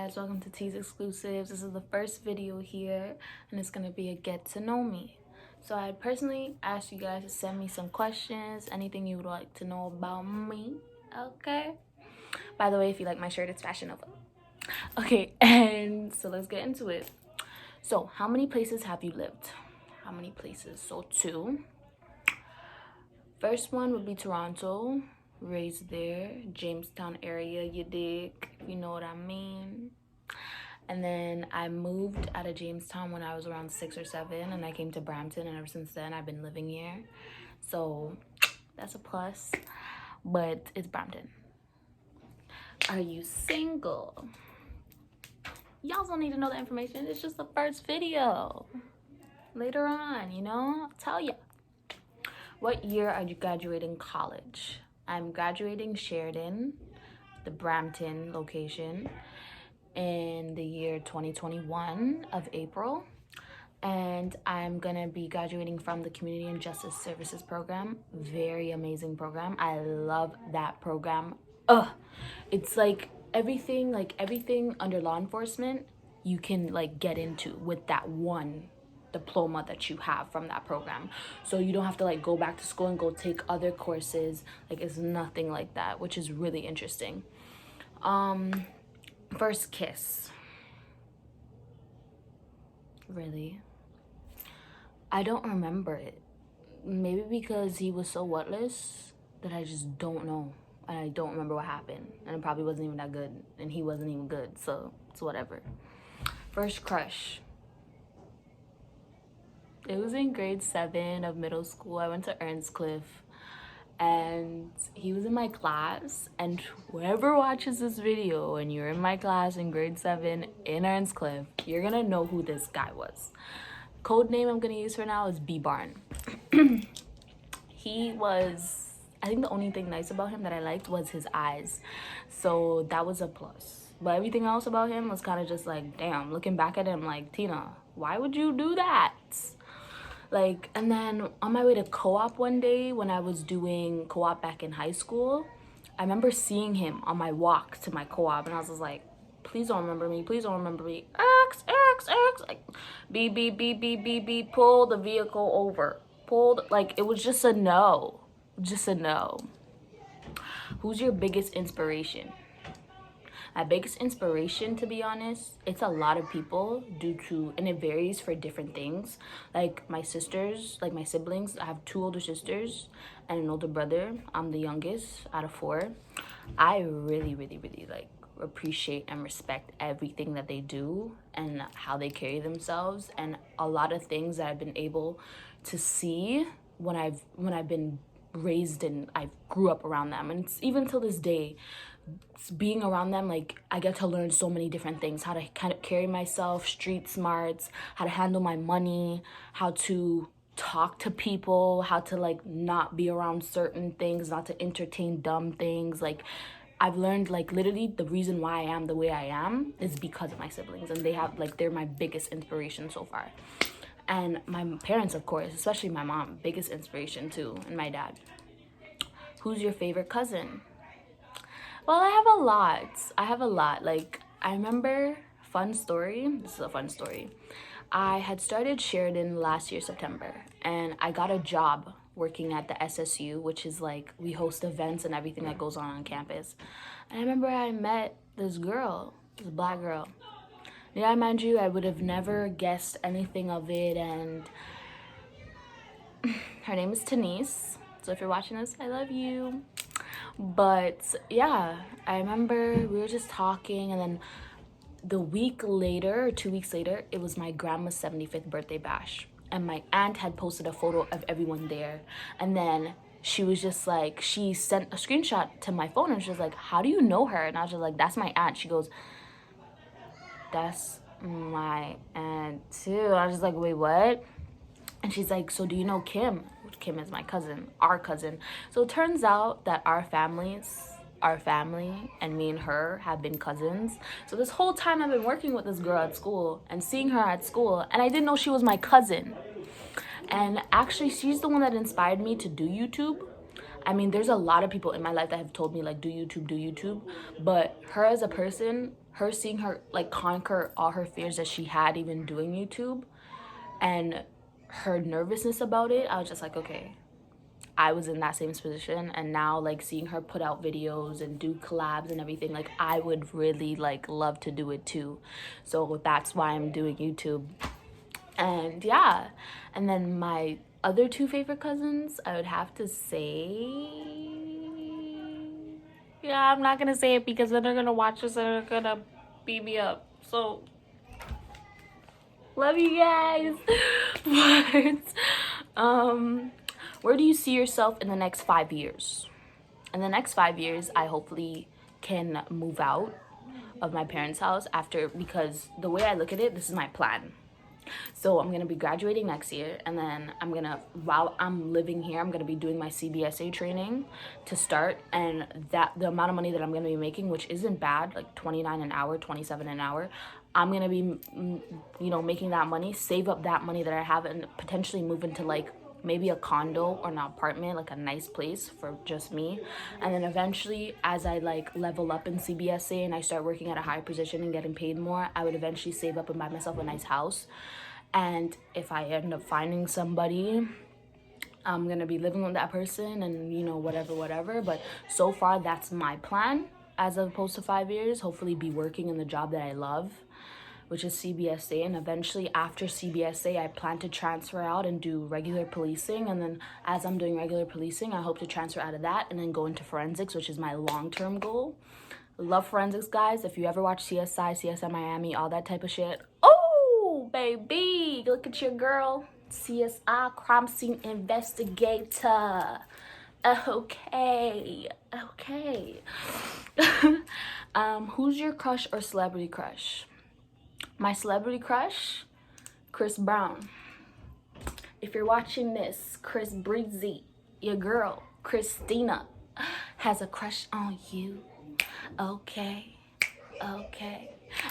guys, welcome to T's Exclusives. This is the first video here and it's gonna be a get to know me. So I personally asked you guys to send me some questions, anything you would like to know about me, okay? By the way, if you like my shirt, it's Fashion Nova. Okay, and so let's get into it. So how many places have you lived? How many places? So 2. First one would be Toronto. Raised there, Jamestown area, you dig, you know what I mean. And then I moved out of Jamestown when I was around 6 or 7, and I came to Brampton, and ever since then I've been living here, so that's a plus. But it's Brampton. Are you single? Y'all don't need to know the information. It's just the first video. Later on, you know, I'll tell ya. What year are you graduating college? I'm graduating Sheridan, the Brampton location, in the year 2021 of April. And I'm gonna be graduating from the Community and Justice Services program. Very amazing program. I love that program. It's like everything under law enforcement you can like get into with that one diploma that you have from that program, so you don't have to like go back to school and go take other courses. Like, it's nothing like that, which is really interesting. First kiss, really, I don't remember it. Maybe because he was so wordless that I just don't know, and I don't remember what happened, and it probably wasn't even that good, and he wasn't even good, so it's whatever. First crush, it was in grade 7 of middle school. I went to Earnscliffe, and he was in my class. And whoever watches this video and you're in my class in grade 7 in Earnscliffe, you're gonna know who this guy was. Code name I'm gonna use for now is B Barn. He was, I think the only thing nice about him that I liked was his eyes, so that was a plus. But everything else about him was kind of just like, damn, looking back at him like, Tina, why would you do that? Like, and then on my way to co-op one day when I was doing co-op back in high school, I remember seeing him on my walk to my co-op, and I was just like, please don't remember me, please don't remember me. X, like, beep, beep, beep, beep, beep, beep, pull the vehicle over. Pulled, like, it was just a no. Just a no. Who's your biggest inspiration? My biggest inspiration, to be honest, it's a lot of people and it varies for different things. Like my sisters, like my siblings, I have 2 older sisters and an older brother. I'm the youngest out of 4. I really, really, really like appreciate and respect everything that they do and how they carry themselves, and a lot of things that I've been able to see when I've been raised and I grew up around them. And it's, even till this day, being around them, like, I get to learn so many different things: how to kind of carry myself, street smarts, how to handle my money, how to talk to people, how to like not be around certain things, not to entertain dumb things. Like, I've learned, like, literally the reason why I am the way I am is because of my siblings, and they're my biggest inspiration so far. And my parents, of course, especially my mom, biggest inspiration too, and my dad. Who's your favorite cousin? Well, I have a lot. Like, I remember, fun story. This is a fun story. I had started Sheridan last year, September, and I got a job working at the SSU, which is like, we host events and everything that goes on campus. And I remember I met this girl, this black girl. Yeah, mind you, I would have never guessed anything of it, and her name is Denise. So if you're watching this, I love you. But yeah, I remember we were just talking, and then the week later, or 2 weeks later, it was my grandma's 75th birthday bash, and my aunt had posted a photo of everyone there. And then she was just like, she sent a screenshot to my phone, and she was like, how do you know her? And I was just like, that's my aunt. She goes, that's my aunt too. I was just like, wait, what? And she's like, so do you know Kim? Kim is my cousin, our cousin. So it turns out that our family and me and her have been cousins. So this whole time I've been working with this girl at school and seeing her at school, and I didn't know she was my cousin. And actually, she's the one that inspired me to do YouTube. I mean, there's a lot of people in my life that have told me like do YouTube, but her as a person, her seeing her like conquer all her fears that she had even doing YouTube, and her nervousness about it, I was just like, okay, I was in that same position, and now like seeing her put out videos and do collabs and everything, like I would really like love to do it too. So that's why I'm doing YouTube. And yeah, and then my other two favorite cousins, I would have to say, yeah, I'm not gonna say it because then they're gonna watch this and they're gonna beat me up. So love you guys. But where do you see yourself in the next 5 years? In the next 5 years, I hopefully can move out of my parents' house after, because the way I look at it, this is my plan. So I'm gonna be graduating next year, and then while I'm living here, I'm gonna be doing my CBSA training to start, and that the amount of money that I'm gonna be making, which isn't bad, like 29 an hour, 27 an hour, I'm gonna be, making that money, save up that money that I have, and potentially move into like maybe a condo or an apartment, like a nice place for just me. And then eventually, as I like level up in CBSA and I start working at a higher position and getting paid more, I would eventually save up and buy myself a nice house. And if I end up finding somebody, I'm gonna be living with that person and whatever. But so far, that's my plan as opposed to 5 years. Hopefully be working in the job that I love, which is CBSA, and eventually after CBSA, I plan to transfer out and do regular policing. And then as I'm doing regular policing, I hope to transfer out of that and then go into forensics, which is my long-term goal. Love forensics, guys. If you ever watch CSI, CSI Miami, all that type of shit. Oh, baby, look at your girl. CSI, crime scene investigator. Okay. Who's your crush or celebrity crush? My celebrity crush, Chris Brown. If you're watching this, Chris Breezy, your girl, Christina, has a crush on you. Okay.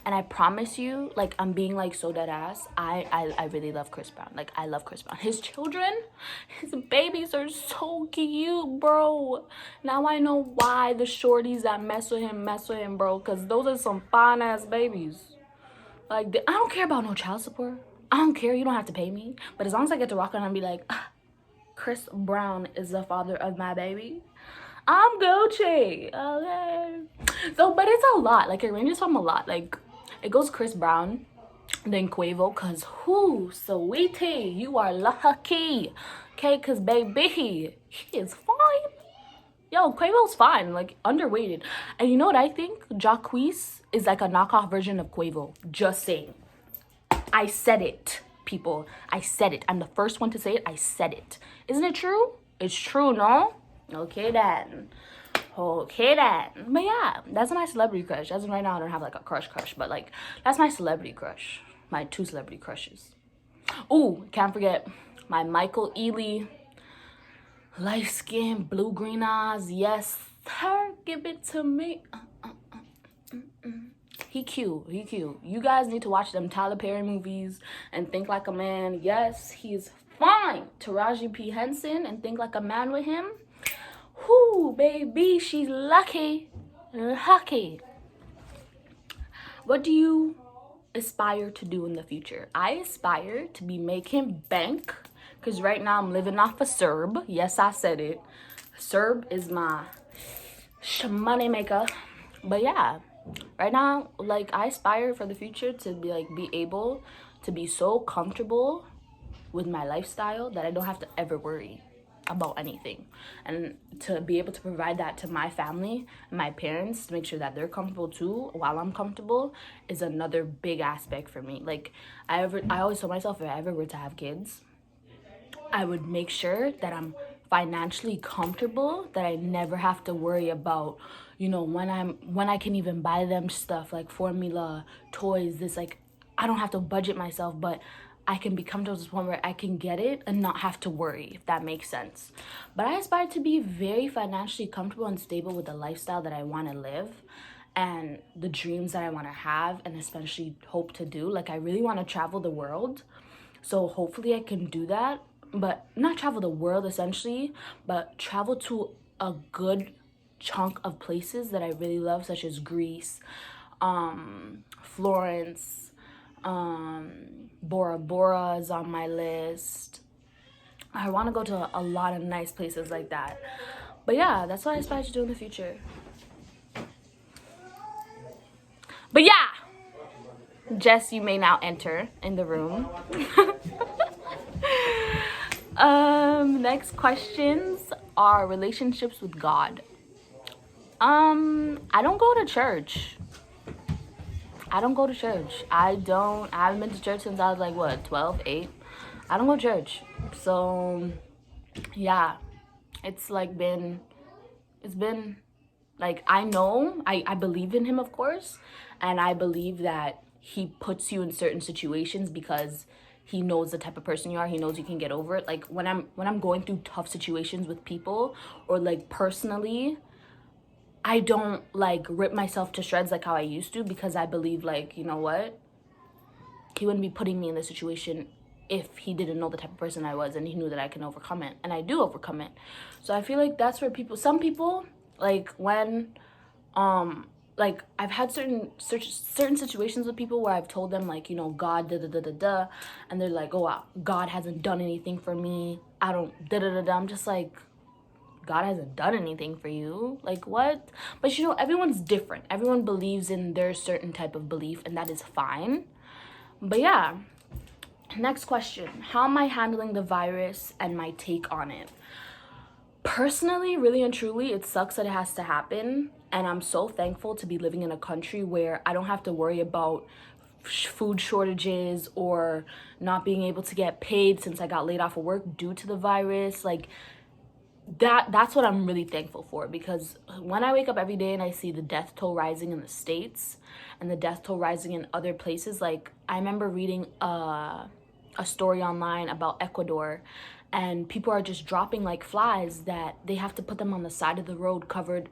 And I promise you, like, I'm being like so dead ass. I really love Chris Brown. Like, I love Chris Brown. His children, his babies are so cute, bro. Now I know why the shorties that mess with him, bro. Because those are some fine ass babies. Like, I don't care about no child support. I don't care. You don't have to pay me. But as long as I get to rock on and be like, Chris Brown is the father of my baby, I'm Gucci. Okay. So, but it's a lot. Like, it ranges from a lot. Like, it goes Chris Brown, then Quavo, because sweetie, you are lucky. Okay, because baby, he is fine. Yo, Quavo's fine, like, underrated. And you know what I think? Jacquees is like a knockoff version of Quavo. Just saying. I said it, people. I said it. I'm the first one to say it. I said it. Isn't it true? It's true, no? Okay, then. But yeah, that's my celebrity crush. As of right now, I don't have like a crush, but like, that's my celebrity crush. My two celebrity crushes. Ooh, can't forget my Michael Ealy. Light skin, blue green eyes, yes sir, give it to me. He cute. You guys need to watch them Tyler Perry movies and Think Like a Man. Yes, he's fine. Taraji P. Henson and Think Like a Man with him. Whoo, baby, she's lucky. What do you aspire to do in the future? I aspire to be making bank, because right now I'm living off of Serb. Yes, I said it. Serb is my money maker. But yeah, right now, like, I aspire for the future to be able to be so comfortable with my lifestyle that I don't have to ever worry about anything, and to be able to provide that to my family and my parents, to make sure that they're comfortable too while I'm comfortable, is another big aspect for me. Like, I always told myself, if I ever were to have kids, I would make sure that I'm financially comfortable, that I never have to worry about, when I can even buy them stuff like formula, toys, this, like, I don't have to budget myself, but I can be comfortable to the point where I can get it and not have to worry, if that makes sense. But I aspire to be very financially comfortable and stable with the lifestyle that I want to live and the dreams that I want to have, and especially hope to do. Like, I really want to travel the world. So hopefully I can do that, but not travel the world essentially, but travel to a good chunk of places that I really love, such as Greece, Florence, Bora Bora is on my list. I want to go to a lot of nice places like that. But yeah, that's what I aspire to do in the future. But yeah, Jess, you may now enter in the room. Next questions are relationships with God. I don't go to church. I haven't been to church since I was like, what, 12, 8? I don't go to church. So, yeah, it's been like, I believe in him, of course. And I believe that he puts you in certain situations because he knows the type of person you are. He knows you can get over it. Like when I'm going through tough situations with people, or like personally, I don't like rip myself to shreds like how I used to, because I believe, like, you know what? He wouldn't be putting me in this situation if he didn't know the type of person I was and he knew that I can overcome it. And I do overcome it. So I feel like that's where some people, like when, like I've had certain situations with people where I've told them, like, you know, God, da da da da da, and they're like, oh wow, God hasn't done anything for me. I don't da da da da. I'm just like, God hasn't done anything for you. Like, what? But you know, everyone's different. Everyone believes in their certain type of belief, and that is fine. But yeah, next question. How am I handling the virus and my take on it? Personally, really and truly, it sucks that it has to happen. And I'm so thankful to be living in a country where I don't have to worry about food shortages or not being able to get paid since I got laid off of work due to the virus. Like, that's what I'm really thankful for, because when I wake up every day and I see the death toll rising in the States and the death toll rising in other places, like I remember reading a story online about Ecuador, and people are just dropping like flies that they have to put them on the side of the road covered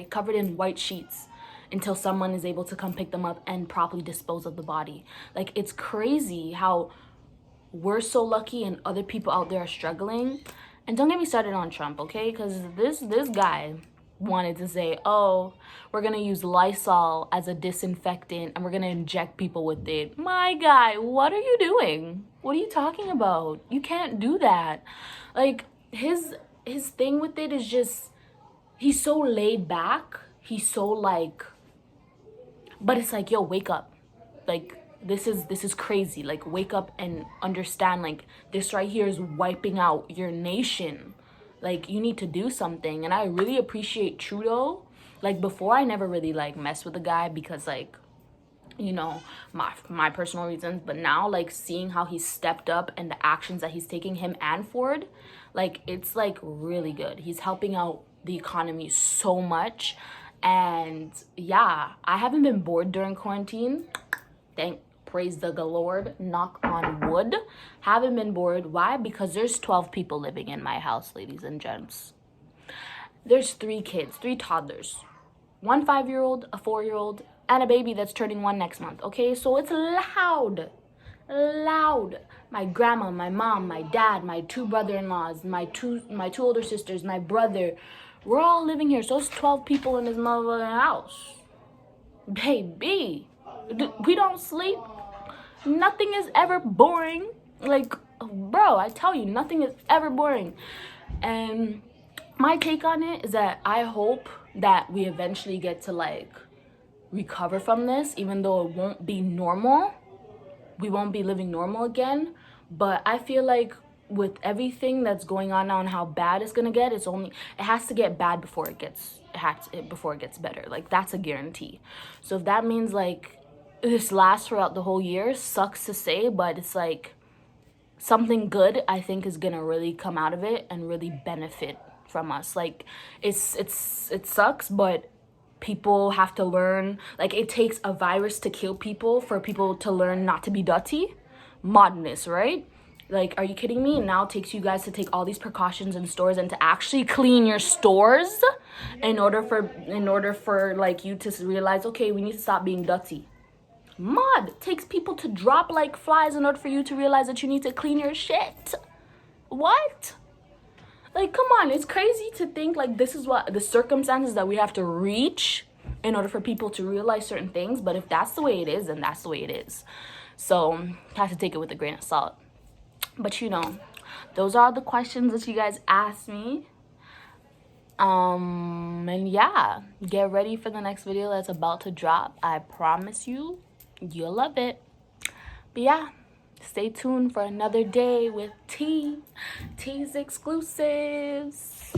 covered in white sheets until someone is able to come pick them up and properly dispose of the body. Like, it's crazy how we're so lucky and other people out there are struggling. And don't get me started on Trump, okay? Because this guy wanted to say, oh, we're going to use Lysol as a disinfectant and we're going to inject people with it. My guy, what are you doing? What are you talking about? You can't do that. Like, his thing with it is just, he's so laid back. He's so like, but it's like, yo, wake up. Like, this is crazy. Like, wake up and understand, like, this right here is wiping out your nation. Like, you need to do something. And I really appreciate Trudeau. Like, before, I never really like messed with the guy because, like, you know, my personal reasons. But now, like, seeing how he stepped up and the actions that he's taking, him and Ford, like, it's like really good. He's helping out the economy so much. And yeah, I haven't been bored during quarantine. Praise the Lord, knock on wood. Haven't been bored. Why? Because there's 12 people living in my house, ladies and gents. There's 3 kids, 3 toddlers. 1 5-year-old, a 4-year-old, and a baby that's turning 1 next month, okay? So it's loud. My grandma, my mom, my dad, my 2 brother-in-laws, my two older sisters, my brother, we're all living here. So it's 12 people in this motherfucking house. Baby, we don't sleep. Nothing is ever boring. Like, bro, I tell you, nothing is ever boring. And my take on it is that I hope that we eventually get to, like, recover from this, even though it won't be normal. We won't be living normal again. But I feel like with everything that's going on now and how bad it's gonna get, it has to get bad before it gets better. Like, that's a guarantee. So if that means, like, this lasts throughout the whole year, sucks to say, but it's like something good I think is gonna really come out of it and really benefit from us. Like, it sucks, but people have to learn. Like, it takes a virus to kill people for people to learn not to be dirty. Madness, right? Like, are you kidding me? Now it takes you guys to take all these precautions in stores and to actually clean your stores in order for like you to realize, okay, we need to stop being dirty. It takes people to drop like flies in order for you to realize that you need to clean your shit. What? Like, come on, it's crazy to think like this is what the circumstances that we have to reach in order for people to realize certain things. But if that's the way it is, then that's the way it is. So have to take it with a grain of salt. But you know, those are the questions that you guys asked me. And yeah, get ready for the next video that's about to drop. I promise you, you'll love it. But yeah, stay tuned for another day with T's exclusives.